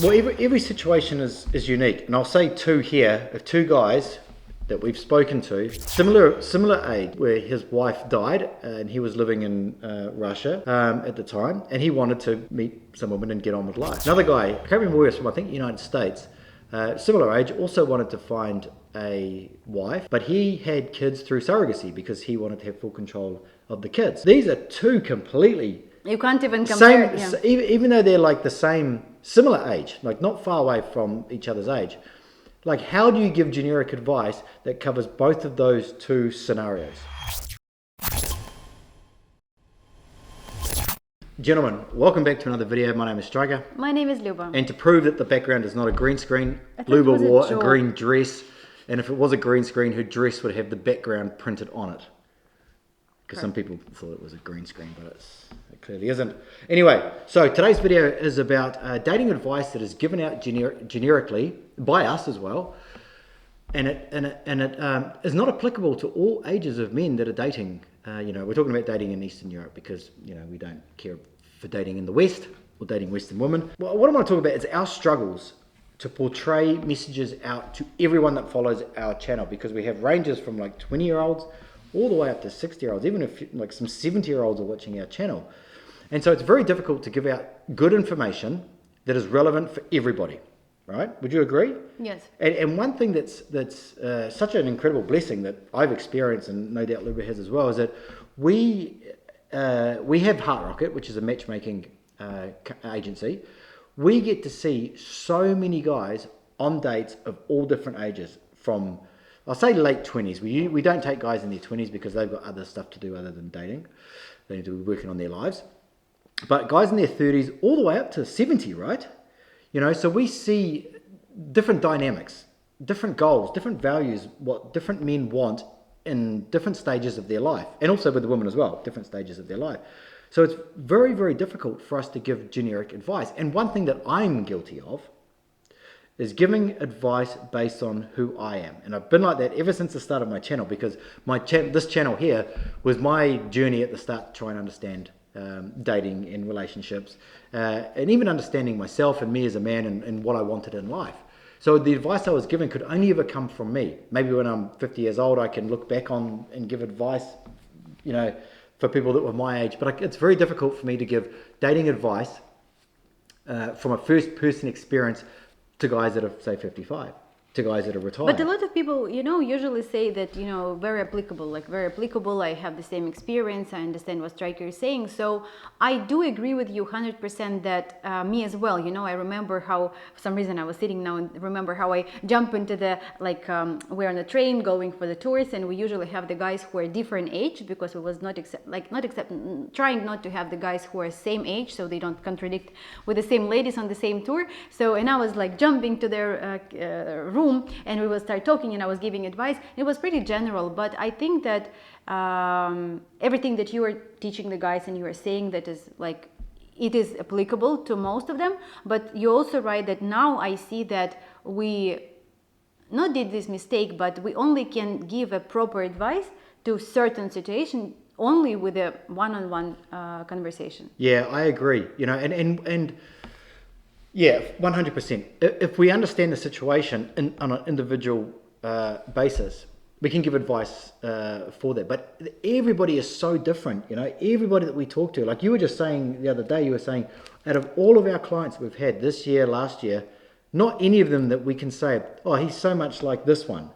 Well, every situation is unique, and I'll say two here of two guys that we've spoken to, similar age, where his wife died and he was living in Russia at the time, and he wanted to meet some woman and get on with life. Another guy, I can't remember where he's from, I think United States, similar age, also wanted to find a wife, but he had kids through surrogacy because he wanted to have full control of the kids. These are two completely... You can't even compare. Even though they're like the same, similar age, like not far away from each other's age. Like, how do you give generic advice that covers both of those two scenarios? Gentlemen, welcome back to another video. My name is Stryker. My name is Luba. And to prove that the background is not a green screen, Luba wore a green dress. And if it was a green screen, her dress would have the background printed on it. Because some people thought it was a green screen, but it clearly isn't. Anyway, so today's video is about dating advice that is given out generically by us as well, and it is not applicable to all ages of men that are dating. We're talking about dating in Eastern Europe because we don't care for dating in the West or dating Western women. Well, what I want to talk about is our struggles to portray messages out to everyone that follows our channel, because we have ranges from like 20-year-olds all the way up to 60-year-olds, even if like some 70-year-olds are watching our channel. And so it's very difficult to give out good information that is relevant for everybody, right? Would you agree? Yes. And one thing that's such an incredible blessing that I've experienced, and no doubt Luba has as well, is that we have Heart Rocket, which is a matchmaking agency. We get to see so many guys on dates of all different ages, from I'll say late 20s. We don't take guys in their 20s because they've got other stuff to do other than dating. They need to be working on their lives. But guys in their 30s all the way up to 70, right? So we see different dynamics, different goals, different values, what different men want in different stages of their life. And also with the women as well, different stages of their life. So it's very, very difficult for us to give generic advice. And one thing that I'm guilty of is giving advice based on who I am. And I've been like that ever since the start of my channel, because this channel here was my journey at the start to try and understand dating and relationships, and even understanding myself and me as a man and what I wanted in life. So the advice I was given could only ever come from me. Maybe when I'm 50 years old, I can look back on and give advice, for people that were my age. But it's very difficult for me to give dating advice from a first-person experience to guys that are, say, 55, to guys that are retired. But a lot of people, usually say that, very applicable, I have the same experience, I understand what Stryker is saying. So I do agree with you 100% that me as well, I remember how, for some reason I was sitting now and remember how I jump into the, we're on a train going for the tours, and we usually have the guys who are different age, because we was trying not to have the guys who are same age, so they don't contradict with the same ladies on the same tour. So, and I was jumping to their room, and we will start talking, and I was giving advice. It was pretty general, but I think that everything that you are teaching the guys and you are saying, that is it is applicable to most of them. But you're also right that now I see that we not did this mistake, but we only can give a proper advice to certain situation only with a one-on-one conversation. Yeah, I agree. And yeah, 100%. If we understand the situation on an individual basis, we can give advice for that. But everybody is so different, everybody that we talk to, like you were just saying the other day, you were saying, out of all of our clients we've had this year, last year, not any of them that we can say, oh, he's so much like this one,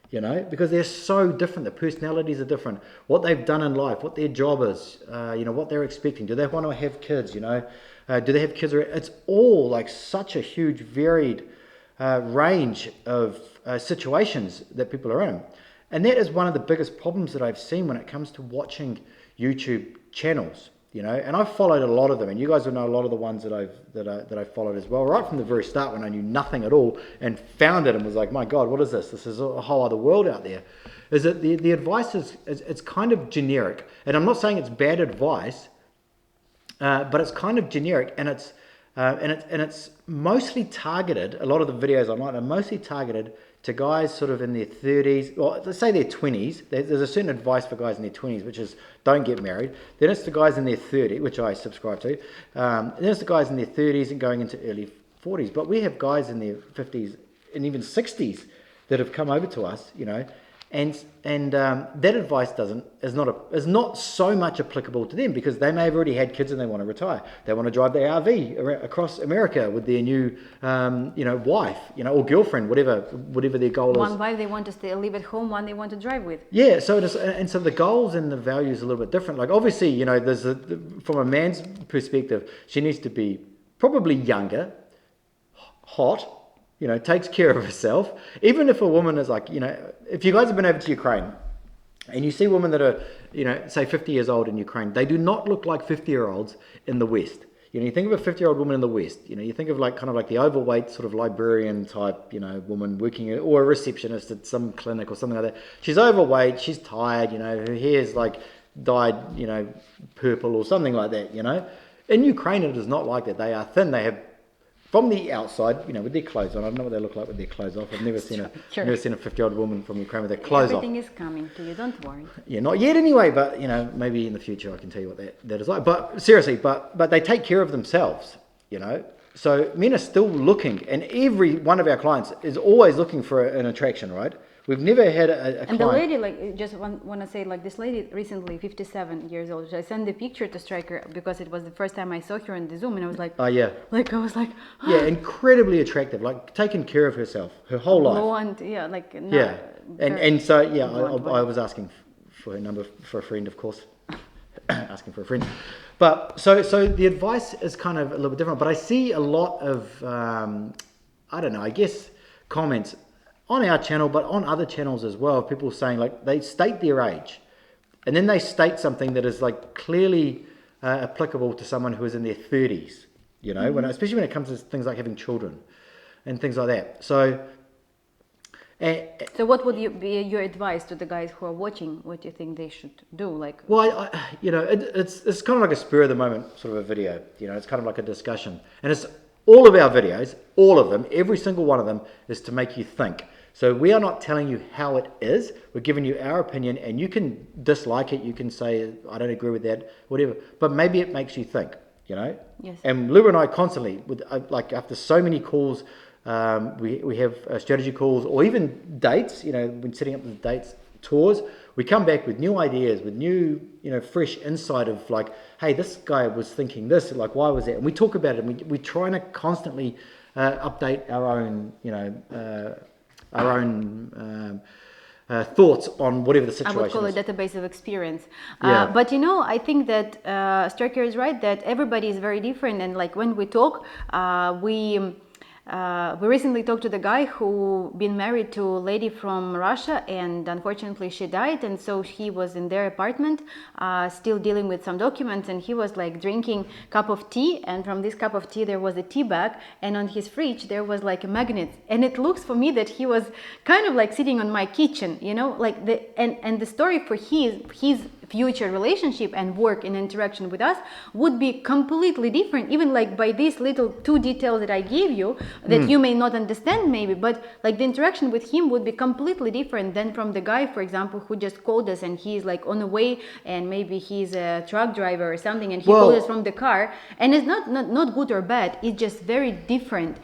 because they're so different. The personalities are different. What they've done in life, what their job is, what they're expecting. Do they want to have kids, do they have kids? It's all such a huge, varied range of situations that people are in. And that is one of the biggest problems that I've seen when it comes to watching YouTube channels, and I've followed a lot of them, and you guys will know a lot of the ones that I've followed as well, right from the very start when I knew nothing at all and found it and was like, my God, what is this? This is a whole other world out there. Is that the advice it's kind of generic, and I'm not saying it's bad advice, but it's kind of generic, and it's mostly targeted. A lot of the videos online are mostly targeted to guys sort of in their 30s, or let's say their 20s. There's a certain advice for guys in their 20s, which is don't get married. Then it's the guys in their 30s, which I subscribe to. Then it's the guys in their 30s and going into early 40s, but we have guys in their 50s and even 60s that have come over to us, and that advice is not so much applicable to them because they may have already had kids and they want to retire. They want to drive their RV across America with their new, wife, or girlfriend, whatever their goal is. One wife they want to live at home, one they want to drive with. Yeah, so it is, and so the goals and the values are a little bit different. Like obviously, there's from a man's perspective, she needs to be probably younger, hot. Takes care of herself. Even if a woman is like, if you guys have been over to Ukraine and you see women that are, say 50 years old in Ukraine, they do not look like 50-year-olds in the West. You think of a 50-year-old woman in the West, you think of kind of like the overweight sort of librarian type, woman working or a receptionist at some clinic or something like that. She's overweight, she's tired, her hair's like dyed, purple or something like that, In Ukraine, it is not like that. They are thin. They have, from the outside, with their clothes on. I don't know what they look like with their clothes off. I've never seen a 50-year-old woman from Ukraine with their clothes off. Everything is coming to you. Don't worry. Yeah, not yet anyway. But maybe in the future I can tell you what that is like. But seriously, but they take care of themselves. So men are still looking, and every one of our clients is always looking for an attraction, right? We've never had a and client. the lady, just want to say, this lady recently, 57 years old, I sent the picture to Stryker because it was the first time I saw her on the Zoom, and I was like, oh yeah, I was like, yeah, incredibly attractive, taking care of herself her whole life. Blonde, yeah, yeah, and so yeah, I was asking for her number for a friend, of course, asking for a friend, but so the advice is kind of a little bit different, but I see a lot of I don't know, I guess comments on our channel, but on other channels as well, people saying they state their age, and then they state something that is clearly applicable to someone who is in their 30s, especially when it comes to things like having children and things like that. So what would be your advice to the guys who are watching? What do you think they should do? Well, it's kind of like a spur of the moment sort of a video. It's kind of like a discussion, and it's all of our videos, all of them, every single one of them is to make you think. So we are not telling you how it is. We're giving you our opinion, and you can dislike it. You can say, I don't agree with that, whatever. But maybe it makes you think, Yes. And Luba and I constantly, after so many calls, we have strategy calls or even dates, when setting up the dates, tours, we come back with new ideas, with new, fresh insight of hey, this guy was thinking this, why was that? And we talk about it, and we try to constantly update our own, thoughts on whatever the situation is. I would call it database of experience. Yeah. But I think that Stryker is right that everybody is very different, and when we talk, we recently talked to the guy who been married to a lady from Russia, and unfortunately she died, and so he was in their apartment still dealing with some documents, and he was drinking a cup of tea, and from this cup of tea there was a tea bag, and on his fridge there was a magnet, and it looks for me that he was kind of sitting on my kitchen, and the story for his future relationship and work and interaction with us would be completely different, even by these little two details that I gave you that you may not understand maybe, but the interaction with him would be completely different than from the guy, for example, who just called us, and he's on the way, and maybe he's a truck driver or something, and he called us from the car, and it's not good or bad, it's just very different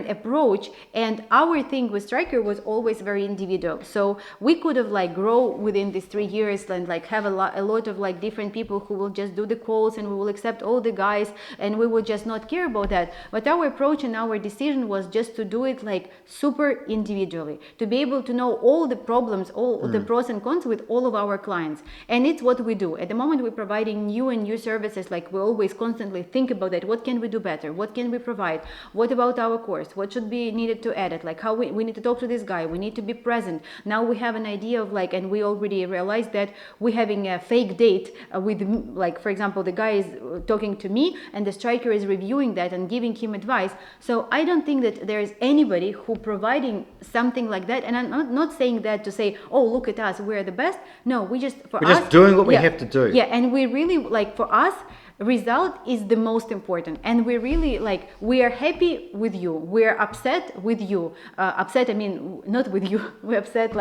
approach. And our thing with Stryker was always very individual, so we could have grow within this 3 years and have a lot of different people who will just do the calls, and we will accept all the guys, and we will just not care about that. But our approach and our decision was just to do it super individually, to be able to know all the problems, all the pros and cons with all of our clients. And it's what we do at the moment. We're providing new services. We always constantly think about that. What can we do better? What can we provide? What about our course? What should be needed to edit? How we need to talk to this guy, we need to be present. Now we have an idea of and we already realized that we're having a fake date with for example, the guy is talking to me and the Stryker is reviewing that and giving him advice. So I don't think that there is anybody who providing something like that, and I'm not saying that to say, oh, look at us, we're the best. No, we're just doing what we have to do. Yeah, and we really for us, result is the most important, and we really we are happy with you, we're upset with you, upset, I mean not with you, we're upset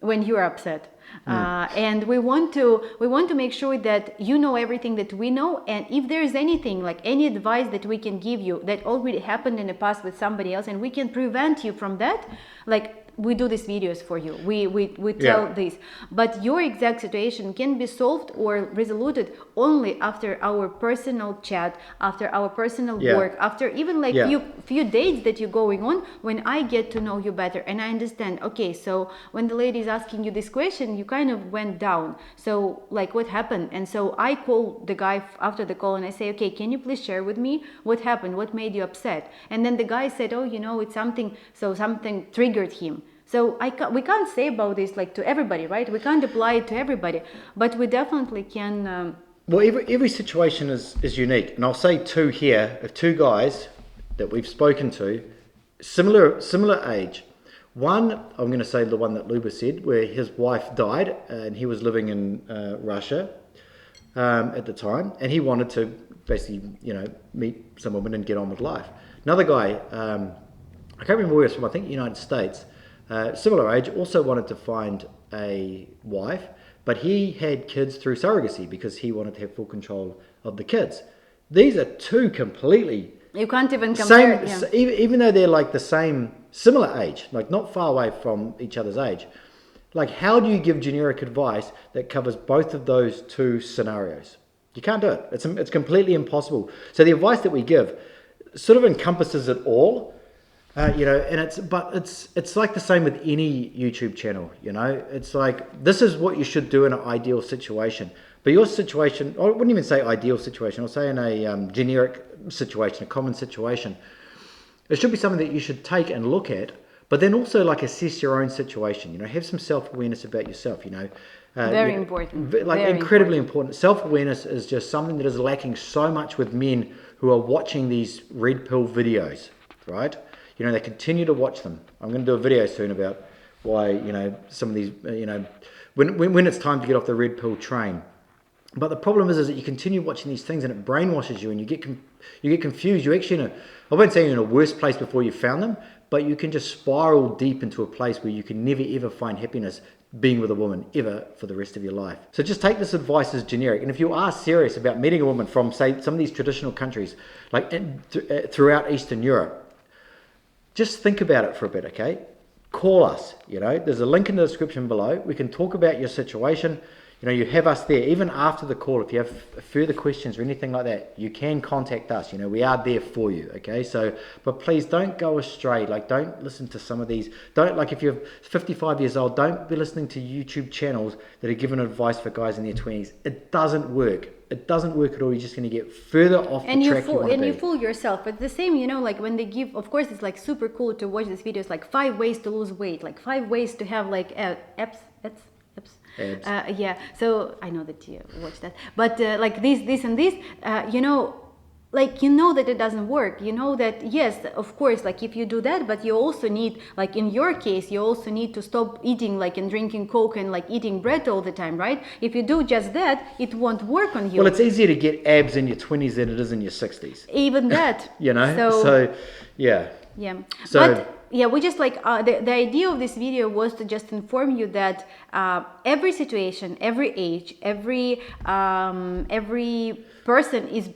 when you're upset. And we want to make sure that you know everything that we know, and if there's anything, like any advice that we can give you that already happened in the past with somebody else and we can prevent you from that, like we do these videos for you, we tell this, but your exact situation can be solved or resolved only after our personal chat, after our personal work, after even like few dates that you're going on, when I get to know you better and I understand, okay, so when the lady is asking you this question, you kind of went down, so like what happened? And so I call the guy after the call and I say, okay, can you please share with me what happened, what made you upset? And then the guy said, oh, you know, it's something, so something triggered him. So we can't say about this like to everybody, right? We can't apply it to everybody, but we definitely can. Well, every situation is unique, and I'll say two here of two guys that we've spoken to, similar age. One, I'm going to say the one that Luba said, where his wife died and he was living in Russia at the time, and he wanted to basically, you know, meet some woman and get on with life. Another guy, I can't remember where he's from. I think United States. Similar age, also wanted to find a wife, but he had kids through surrogacy because he wanted to have full control of the kids. These are two completely... You can't even compare. Even though they're like the same, similar age, like not far away from each other's age. Like, how do you give generic advice that covers both of those two scenarios? You can't do it. It's completely impossible. So the advice that we give sort of encompasses it all. You know, and it's like the same with any YouTube channel. You know, it's like, this is what you should do in an ideal situation. But your situation, I wouldn't even say ideal situation. I'll say in a generic situation, a common situation. It should be something that you should take and look at, but then also like assess your own situation. You know, have some self-awareness about yourself. You know, very important. Like very incredibly important. Self-awareness is just something that is lacking so much with men who are watching these red pill videos, right? You know, they continue to watch them. I'm going to do a video soon about why, you know, some of these, you know, when it's time to get off the red pill train. But the problem is that you continue watching these things and it brainwashes you and you get confused. You're actually I won't say you're in a worse place before you found them, but you can just spiral deep into a place where you can never ever find happiness being with a woman ever for the rest of your life. So just take this advice as generic. And if you are serious about meeting a woman from, say, some of these traditional countries, like throughout Eastern Europe, just think about it for a bit, okay? Call us, you know. There's a link in the description below. We can talk about your situation. You know, you have us there. Even after the call, if you have further questions or anything like that, you can contact us. You know, we are there for you, okay? So, but please don't go astray. Like, don't listen to some of these. Don't, like, if you're 55 years old, don't be listening to YouTube channels that are giving advice for guys in their 20s. It doesn't work. It doesn't work at all. You're just going to get further off the track you want to be. And you fool yourself. It's the same, you know, like when they give, of course, it's like super cool to watch these videos, like 5 ways to lose weight, like 5 ways to have like abs. Yeah, so I know that you watch that, but like this and this, you know, like, you know that it doesn't work. You know that, yes, of course, like if you do that, but you also need, like in your case, you also need to stop eating like and drinking Coke and like eating bread all the time, right? If you do just that, it won't work on you. Well, it's easier to get abs in your 20s than it is in your 60s. Even that. You know, so yeah. Yeah. So, but yeah, we just like the idea of this video was to just inform you that every situation, every age, every person is,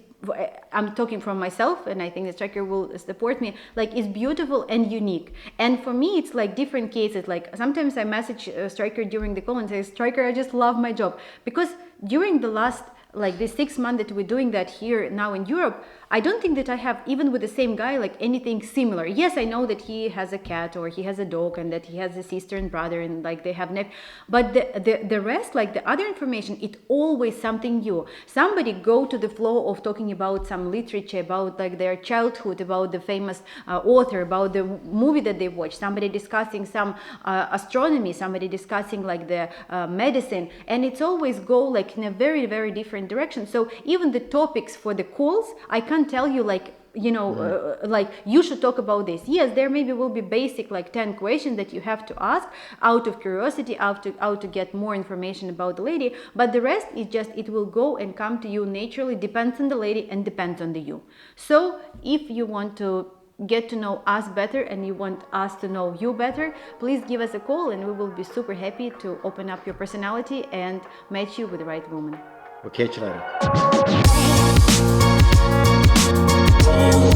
I'm talking from myself, and I think the Stryker will support me, like, is beautiful and unique. And for me, it's like different cases. Like sometimes I message Stryker during the call and say, Stryker, I just love my job. Because during the last, like this 6 months that we're doing that here now in Europe, I don't think that I have, even with the same guy, like anything similar. Yes, I know that he has a cat or he has a dog and that he has a sister and brother and like they have but the rest, like the other information, it's always something new. Somebody go to the flow of talking about some literature, about like their childhood, about the famous author, about the movie that they watched, somebody discussing some astronomy, somebody discussing like the medicine, and it's always go like in a very, very different direction. So even the topics for the calls, I can't tell you like, you know, like you should talk about this. Yes, there maybe will be basic like 10 questions that you have to ask out of curiosity, how to get more information about the lady, but the rest is just, it will go and come to you naturally, depends on the lady and depends on the you. So if you want to get to know us better and you want us to know you better, please give us a call and we will be super happy to open up your personality and match you with the right woman. We'll catch you later.